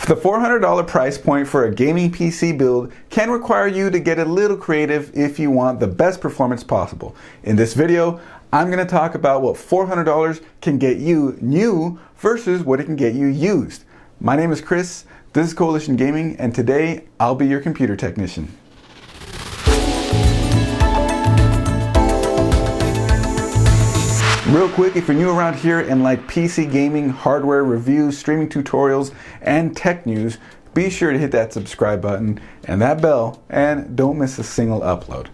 The $400 price point for a gaming PC build can require you to get a little creative if you want the best performance possible. In this video, I'm going to talk about what $400 can get you new versus what it can get you used. My name is Chris, this is Coalition Gaming, and today I'll be your computer technician. Real quick, if you're new around here and like PC gaming, hardware reviews, streaming tutorials, and tech news, be sure to hit that subscribe button and that bell, and don't miss a single upload.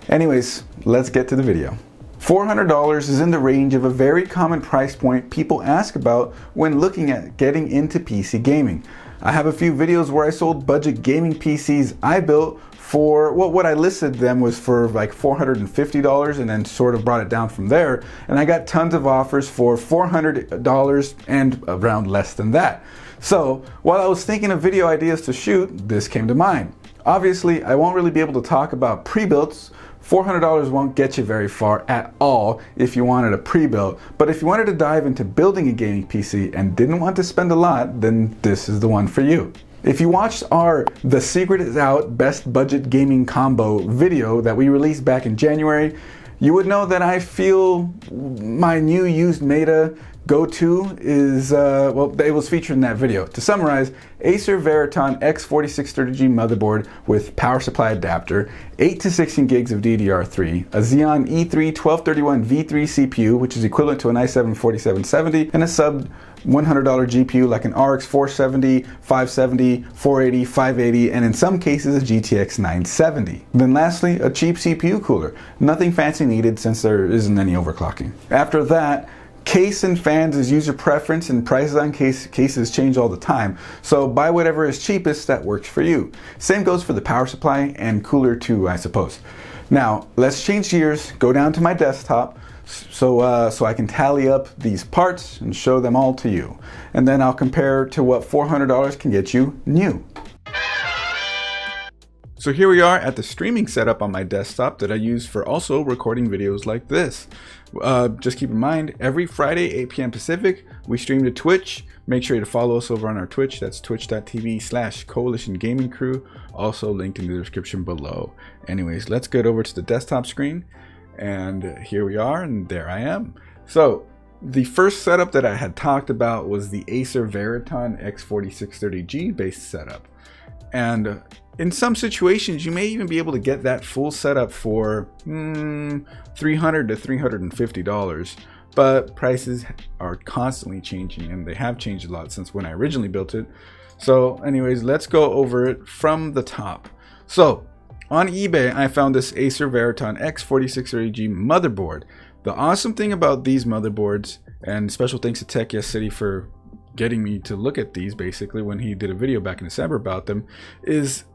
Anyways, let's get to the video. $400 is in the range of a very common price point people ask about when looking at getting into PC gaming. I have a few videos where I sold budget gaming PCs I built for, well, what I listed them was for like $450 and then sort of brought it down from there. And I got tons of offers for $400 and around less than that. So while I was thinking of video ideas to shoot, this came to mind. Obviously, I won't really be able to talk about pre-builts. $400 won't get you very far at all if you wanted a pre-built, but if you wanted to dive into building a gaming PC and didn't want to spend a lot, then this is the one for you. If you watched our The Secret Is Out Best Budget Gaming Combo video that we released back in January, you would know that I feel my new used Meta go-to is, well, it was featured in that video. To summarize, Acer Veriton X4630G motherboard with power supply adapter, 8 to 16 gigs of DDR3, a Xeon E3 1231 V3 CPU, which is equivalent to an i7 4770, and a sub $100 GPU like an RX 470, 570, 480, 580, and in some cases a GTX 970. Then lastly, a cheap CPU cooler. Nothing fancy needed since there isn't any overclocking. After that, case and fans is user preference, and prices on cases change all the time. So buy whatever is cheapest that works for you. Same goes for the power supply and cooler too, I suppose. Now, let's change gears, go down to my desktop so I can tally up these parts and show them all to you. And then I'll compare to what $400 can get you new. So here we are at the streaming setup on my desktop that I use for also recording videos like this. Just keep in mind, every Friday, 8 p.m. Pacific, we stream to Twitch. Make sure to follow us over on our Twitch. That's twitch.tv/Coalition Gaming Crew. Also linked in the description below. Anyways, let's get over to the desktop screen. And here we are, and there I am. So the first setup that I had talked about was the Acer Veriton X4630G based setup. And in some situations, you may even be able to get that full setup for $300 to $350. But prices are constantly changing, and they have changed a lot since when I originally built it. So anyways, let's go over it from the top. So on eBay, I found this Acer Veriton X4630G motherboard. The awesome thing about these motherboards, and special thanks to Tech Yes City for getting me to look at these basically when he did a video back in December about them, is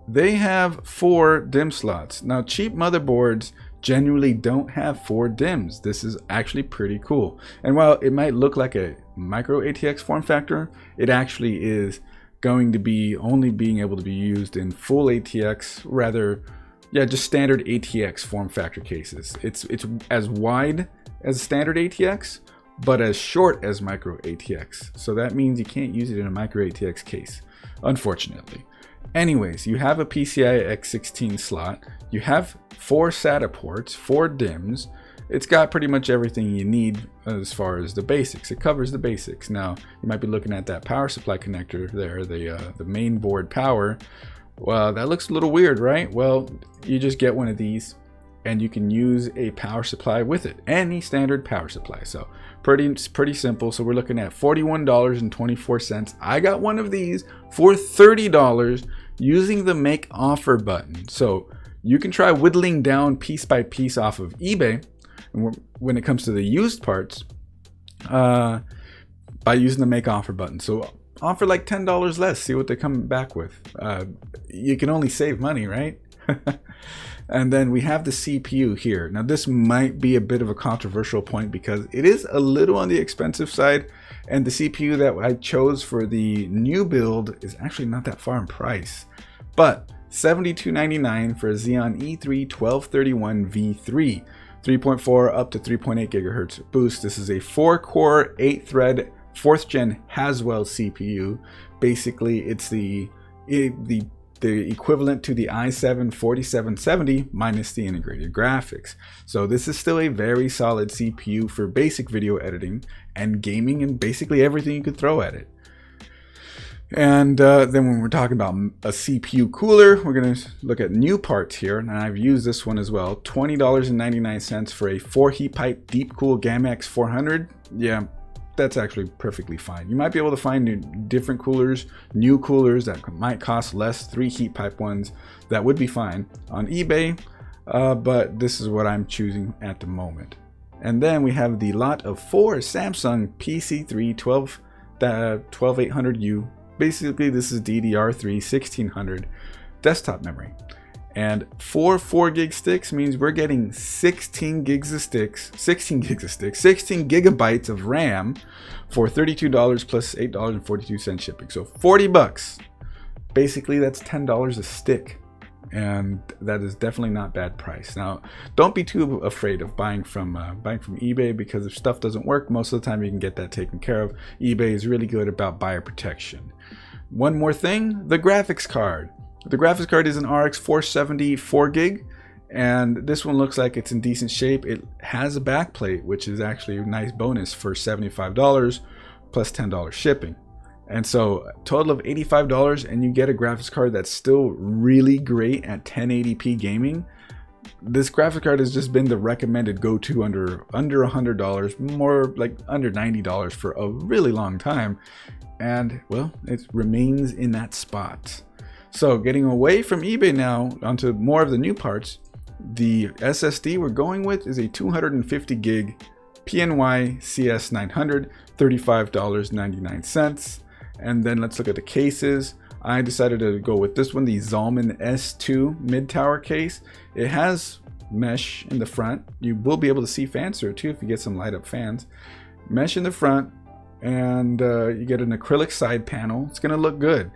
they have 4 DIMM slots. Now, cheap motherboards genuinely don't have 4 DIMMs. This is actually pretty cool. And while it might look like a micro ATX form factor, it actually is going to be only being able to be used in full ATX, rather, yeah, just standard ATX form factor cases. It's as wide as standard ATX, but as short as micro ATX. So that means you can't use it in a micro ATX case, unfortunately. Anyways, you have a PCI X16 slot, you have 4 SATA ports, 4 DIMMs. It's got pretty much everything you need as far as the basics. It covers the basics. Now, you might be looking at that power supply connector there, the main board power. Well, that looks a little weird, right? Well, you just get one of these and you can use a power supply with it, any standard power supply. So pretty simple. So we're looking at $41.24. I got one of these for $30 using the make offer button. So you can try whittling down piece by piece off of eBay, and when it comes to the used parts, by using the make offer button. So offer like $10 less, see what they come back with. You can only save money, right? And then we have the CPU here. Now this might be a bit of a controversial point because it is a little on the expensive side, and the CPU that I chose for the new build is actually not that far in price. But $72.99 for a Xeon E3 1231 V3, 3.4 up to 3.8 gigahertz boost. This is a 4-core, 8-thread 4th gen Haswell CPU. Basically, it's the equivalent to the i7-4770 minus the integrated graphics. So this is still a very solid CPU for basic video editing and gaming and basically everything you could throw at it. And then when we're talking about a CPU cooler, we're going to look at new parts here, and I've used this one as well. $20.99 for a 4 heat pipe deep cool GAMX 400. Yeah, that's actually perfectly fine. You might be able to find different coolers, new coolers that might cost less, 3 heat pipe ones that would be fine on eBay, but this is what I'm choosing at the moment. And then we have the lot of 4 Samsung PC3 12800U. Basically, this is DDR3 1600 desktop memory. And 4 4 gig sticks means we're getting 16 gigabytes of RAM for $32 plus $8.42 shipping. So 40 bucks. Basically, that's $10 a stick. And that is definitely not bad price. Now, don't be too afraid of buying from eBay, because if stuff doesn't work, most of the time you can get that taken care of. eBay is really good about buyer protection. One more thing, the graphics card. The graphics card is an RX 470 4 gig, and this one looks like it's in decent shape. It has a backplate, which is actually a nice bonus for $75 plus $10 shipping. And so a total of $85, and you get a graphics card that's still really great at 1080p gaming. This graphics card has just been the recommended go-to under $100, more like under $90 for a really long time. And well, it remains in that spot. So getting away from eBay now onto more of the new parts, the SSD we're going with is a 250 gig PNY CS900, $35.99. And then let's look at the cases. I decided to go with this one, the Zalman S2 mid-tower case. It has mesh in the front. You will be able to see fans through it too if you get some light up fans. Mesh in the front, and you get an acrylic side panel. It's gonna look good.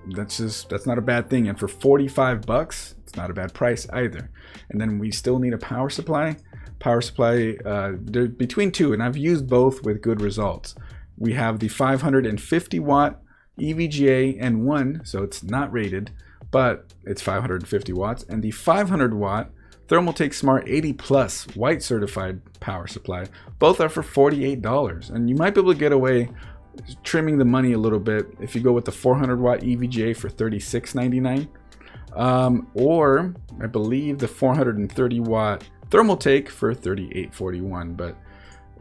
That's not a bad thing. And for 45 bucks, it's not a bad price either. And then we still need a power supply. They're between 2, and I've used both with good results. We have the 550 watt EVGA N1, so it's not rated, but it's 550 watts, and the 500 watt Thermaltake Smart 80 Plus white certified power supply. Both are for $48, and you might be able to get away trimming the money a little bit if you go with the 400 watt EVGA for $36.99, or I believe the 430 watt Thermaltake for $38.41. But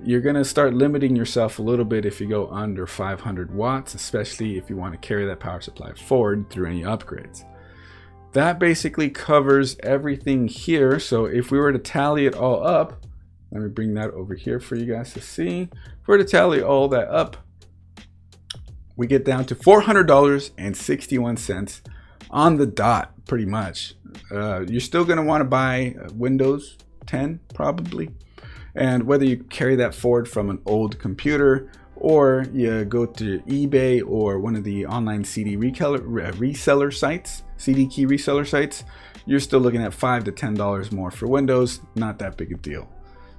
you're going to start limiting yourself a little bit if you go under 500 watts, especially if you want to carry that power supply forward through any upgrades. That basically covers everything here. So if we were to tally it all up, let me bring that over here for you guys to see. If we were to tally all that up, we get down to $400.61 on the dot, pretty much. You're still going to want to buy Windows 10 probably. And whether you carry that forward from an old computer, or you go to eBay or one of the online CD reseller sites, CD key reseller sites, you're still looking at $5 to $10 more for Windows. Not that big a deal.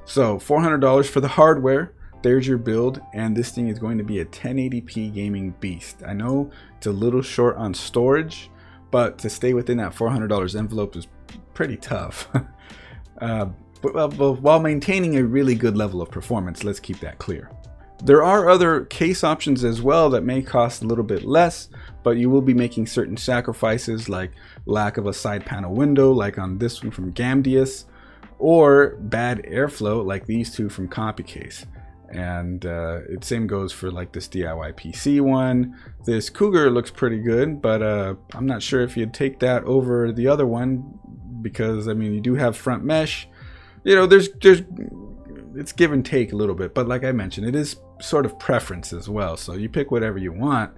So $400 for the hardware. There's your build, and this thing is going to be a 1080p gaming beast. I know it's a little short on storage, but to stay within that $400 envelope is pretty tough. But while maintaining a really good level of performance, let's keep that clear. There are other case options as well that may cost a little bit less, but you will be making certain sacrifices, like lack of a side panel window like on this one from Gamdius, or bad airflow like these two from CopyCase. And it same goes for like this DIY PC one. This Cougar looks pretty good, but I'm not sure if you'd take that over the other one, because I mean, you do have front mesh. You know, it's give and take a little bit, but like I mentioned, it is sort of preference as well. So you pick whatever you want,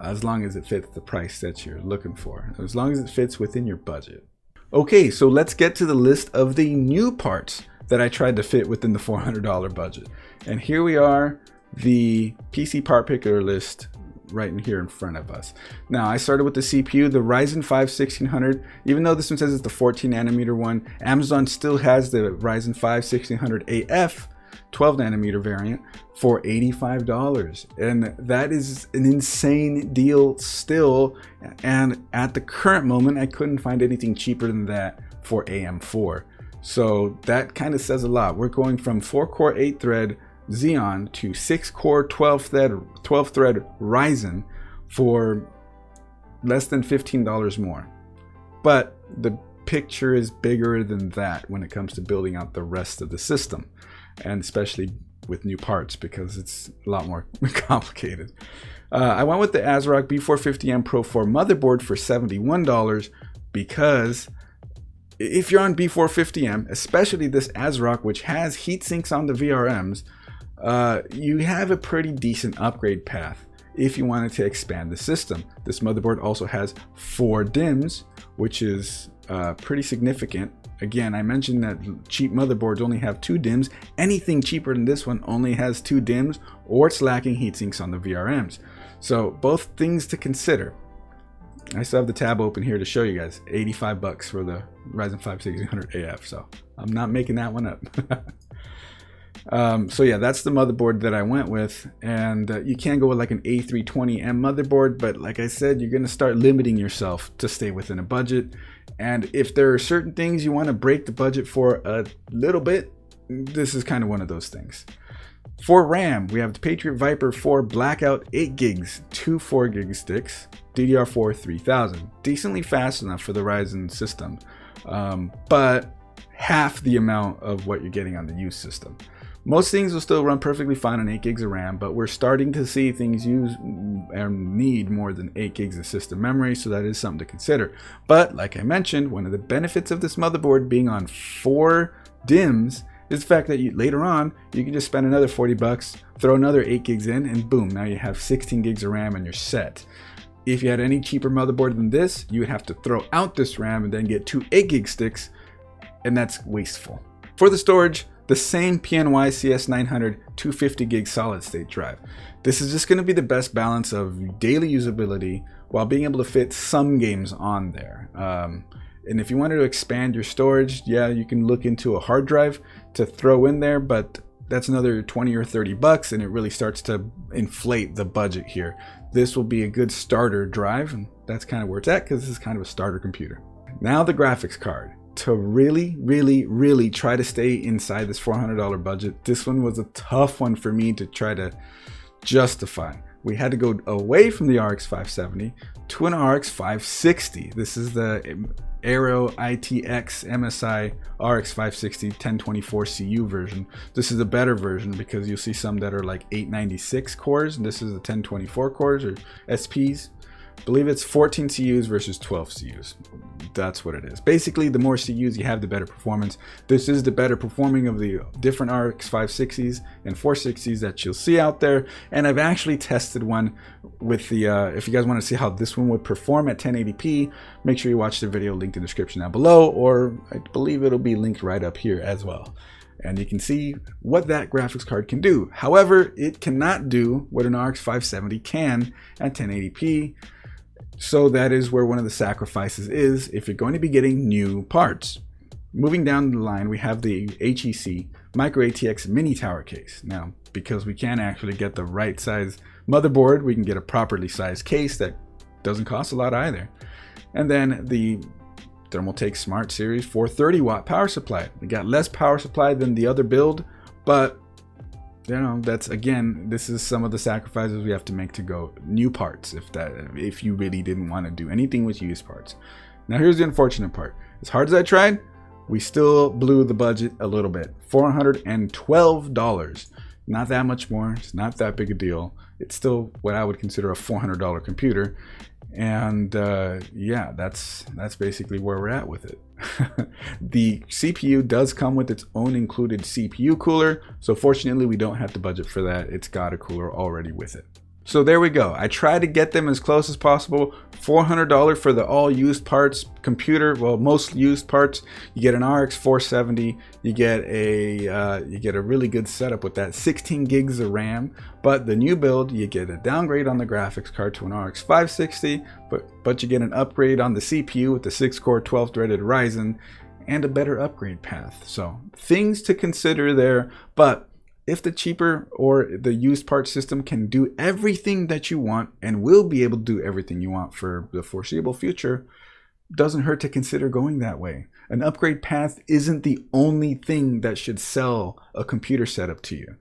as long as it fits the price that you're looking for, as long as it fits within your budget. Okay, so let's get to the list of the new parts that I tried to fit within the $400 budget. And here we are, the PC part picker list right in here in front of us. Now, I started with the CPU, the Ryzen 5 1600. Even though this one says it's the 14 nanometer one, Amazon still has the Ryzen 5 1600 AF, 12 nanometer variant for $85. And that is an insane deal still. And at the current moment, I couldn't find anything cheaper than that for AM4. So that kind of says a lot. We're going from 4-core 8-thread Xeon to 6-core 12-thread Ryzen for less than $15 more. But the picture is bigger than that when it comes to building out the rest of the system, and especially with new parts, because it's a lot more complicated. I went with the ASRock B450M Pro 4 motherboard for $71 because if you're on B450M, especially this ASRock, which has heat sinks on the VRMs, you have a pretty decent upgrade path if you wanted to expand the system. This motherboard also has 4 DIMMs, which is pretty significant. Again, I mentioned that cheap motherboards only have 2 DIMMs. Anything cheaper than this one only has 2 DIMMs, or it's lacking heat sinks on the VRMs. So both things to consider. I still have the tab open here to show you guys. $85 for the Ryzen 5 6600AF, so I'm not making that one up. So yeah, that's the motherboard that I went with, and you can go with like an A320M motherboard, but like I said, you're gonna start limiting yourself to stay within a budget. And if there are certain things you want to break the budget for a little bit, this is kind of one of those things. For RAM, we have the Patriot Viper 4 Blackout 8 gigs, 2 4 gig sticks, DDR4 3000. Decently fast enough for the Ryzen system, but half the amount of what you're getting on the used system. Most things will still run perfectly fine on 8 gigs of RAM, but we're starting to see things use and need more than 8 gigs of system memory, so that is something to consider. But like I mentioned, one of the benefits of this motherboard being on 4 DIMMs is the fact that later on, you can just spend another $40, throw another 8 gigs in, and boom, now you have 16 gigs of RAM and you're set. If you had any cheaper motherboard than this, you would have to throw out this RAM and then get 2 8 gig sticks, and that's wasteful. For the storage, the same PNY CS900 250 gig solid state drive. This is just going to be the best balance of daily usability while being able to fit some games on there. And if you wanted to expand your storage, yeah, you can look into a hard drive to throw in there, but that's another 20 or 30 bucks, and it really starts to inflate the budget here. This will be a good starter drive, and that's kind of where it's at because this is kind of a starter computer. Now the graphics card. To really try to stay inside this $400 budget, this one was a tough one for me to try to justify. We had to go away from the RX 570 to an RX 560. This is the Aero ITX MSI RX 560 1024 CU version. This is a better version because you'll see some that are like 896 cores, and this is the 1024 cores or SPs. I believe it's 14 CUs versus 12 CUs. That's what it is. Basically, the more CUs you have, the better performance. This is the better performing of the different RX 560s and 460s that you'll see out there. And I've actually tested one with the, if you guys want to see how this one would perform at 1080p, make sure you watch the video linked in the description down below, or I believe it'll be linked right up here as well. And you can see what that graphics card can do. However, it cannot do what an RX 570 can at 1080p. So that is where one of the sacrifices is if you're going to be getting new parts. Moving down the line, we have the HEC Micro ATX Mini Tower Case. Now, because we can't actually get the right size motherboard, we can get a properly sized case that doesn't cost a lot either. And then the Thermaltake Smart Series 430 watt power supply. We got less power supply than the other build, but you know, that's, again, this is some of the sacrifices we have to make to go new parts if you really didn't want to do anything with used parts. Now here's the unfortunate part. As hard as I tried, we still blew the budget a little bit. $412. Not that much more. It's not that big a deal. It's still what I would consider a $400 computer. And yeah, that's basically where we're at with it. The CPU does come with its own included CPU cooler, so fortunately we don't have to budget for that. It's got a cooler already with it. So there we go. I tried to get them as close as possible. $400 for the all used parts computer. Well, most used parts. You get an RX 470. You get a really good setup with that 16 gigs of RAM. But the new build, you get a downgrade on the graphics card to an RX 560, but you get an upgrade on the CPU with the 6-core 12-threaded Ryzen and a better upgrade path. So things to consider there, but if the cheaper or the used part system can do everything that you want and will be able to do everything you want for the foreseeable future, doesn't hurt to consider going that way. An upgrade path isn't the only thing that should sell a computer setup to you.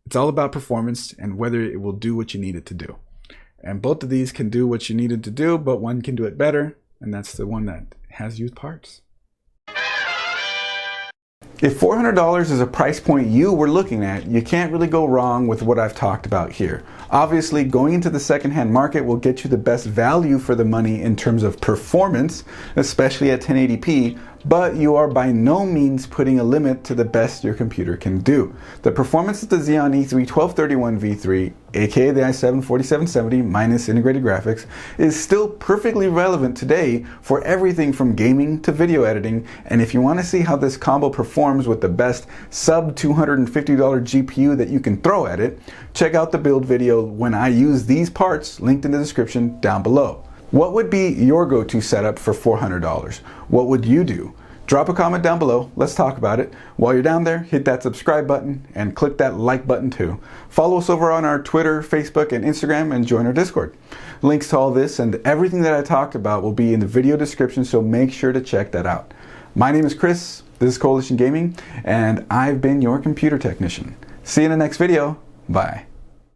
It's all about performance and whether it will do what you need it to do. And both of these can do what you need it to do, but one can do it better, and that's the one that has used parts. If $400 is a price point you were looking at, you can't really go wrong with what I've talked about here. Obviously, going into the secondhand market will get you the best value for the money in terms of performance, especially at 1080p, but you are by no means putting a limit to the best your computer can do. The performance of the Xeon E3 1231 V3, aka the i7 4770 minus integrated graphics, is still perfectly relevant today for everything from gaming to video editing, and if you want to see how this combo performs with the best sub $250 GPU that you can throw at it, check out the build video when I use these parts linked in the description down below. What would be your go-to setup for $400? What would you do? Drop a comment down below, let's talk about it. While you're down there, hit that subscribe button and click that like button too. Follow us over on our Twitter, Facebook, and Instagram, and join our Discord. Links to all this and everything that I talked about will be in the video description, so make sure to check that out. My name is Chris, this is Coalition Gaming, and I've been your computer technician. See you in the next video, bye.